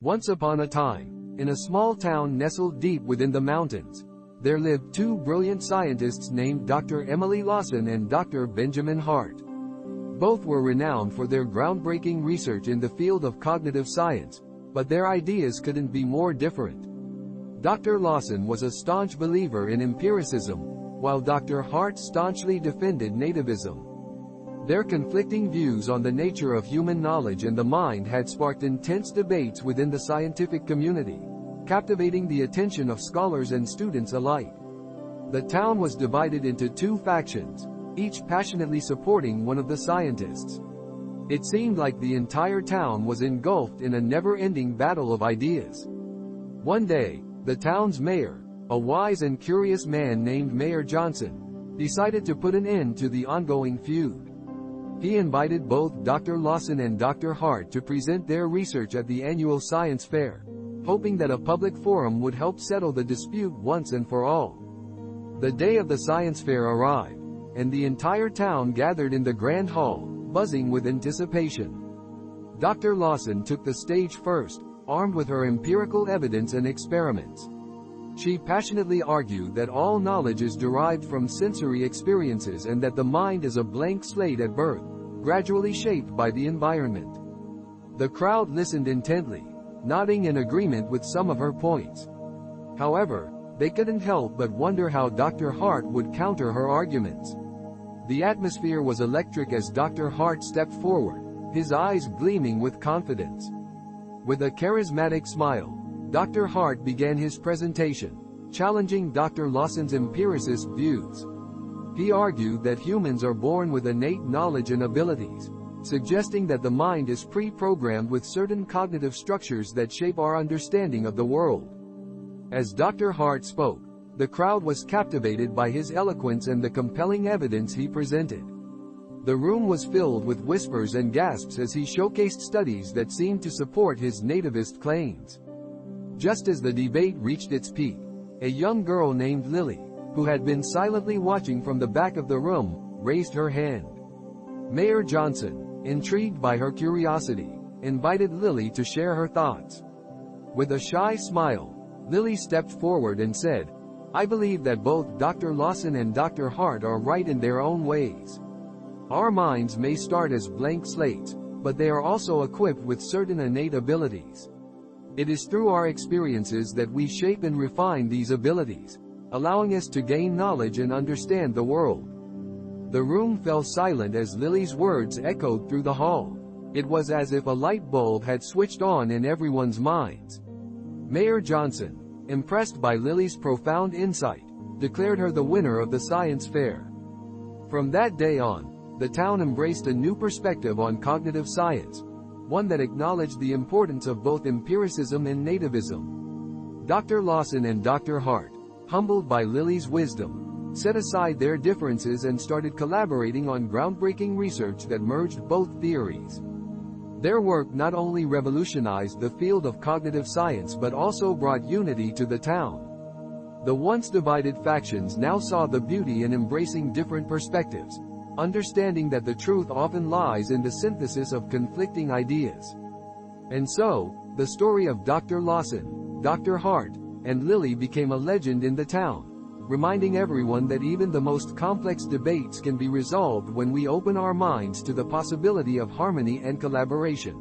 Once upon a time, in a small town nestled deep within the mountains, there lived two brilliant scientists named Dr. Emily Lawson and Dr. Benjamin Hart. Both were renowned for their groundbreaking research in the field of cognitive science, but their ideas couldn't be more different. Dr. Lawson was a staunch believer in empiricism, while Dr. Hart staunchly defended nativism. Their conflicting views on the nature of human knowledge and the mind had sparked intense debates within the scientific community, captivating the attention of scholars and students alike. The town was divided into two factions, each passionately supporting one of the scientists. It seemed like the entire town was engulfed in a never-ending battle of ideas. One day, the town's mayor, a wise and curious man named Mayor Johnson, decided to put an end to the ongoing feud. He invited both Dr. Lawson and Dr. Hart to present their research at the annual science fair, hoping that a public forum would help settle the dispute once and for all. The day of the science fair arrived, and the entire town gathered in the grand hall, buzzing with anticipation. Dr. Lawson took the stage first, armed with her empirical evidence and experiments. She passionately argued that all knowledge is derived from sensory experiences and that the mind is a blank slate at birth, gradually shaped by the environment. The crowd listened intently, nodding in agreement with some of her points. However, they couldn't help but wonder how Dr. Hart would counter her arguments. The atmosphere was electric as Dr. Hart stepped forward, his eyes gleaming with confidence. With a charismatic smile, Dr. Hart began his presentation, challenging Dr. Lawson's empiricist views. He argued that humans are born with innate knowledge and abilities, suggesting that the mind is pre-programmed with certain cognitive structures that shape our understanding of the world. As Dr. Hart spoke, the crowd was captivated by his eloquence and the compelling evidence he presented. The room was filled with whispers and gasps as he showcased studies that seemed to support his nativist claims. Just as the debate reached its peak, a young girl named Lily, who had been silently watching from the back of the room, raised her hand. Mayor Johnson, intrigued by her curiosity, invited Lily to share her thoughts. With a shy smile, Lily stepped forward and said, "I believe that both Dr. Lawson and Dr. Hart are right in their own ways. Our minds may start as blank slates, but they are also equipped with certain innate abilities. It is through our experiences that we shape and refine these abilities, allowing us to gain knowledge and understand the world." The room fell silent as Lily's words echoed through the hall. It was as if a light bulb had switched on in everyone's minds. Mayor Johnson, impressed by Lily's profound insight, declared her the winner of the science fair. From that day on, the town embraced a new perspective on cognitive science, one that acknowledged the importance of both empiricism and nativism. Dr. Lawson and Dr. Hart, humbled by Lily's wisdom, set aside their differences and started collaborating on groundbreaking research that merged both theories. Their work not only revolutionized the field of cognitive science but also brought unity to the town. The once divided factions now saw the beauty in embracing different perspectives, understanding that the truth often lies in the synthesis of conflicting ideas. And so, the story of Dr. Lawson, Dr. Hart, and Lily became a legend in the town, reminding everyone that even the most complex debates can be resolved when we open our minds to the possibility of harmony and collaboration.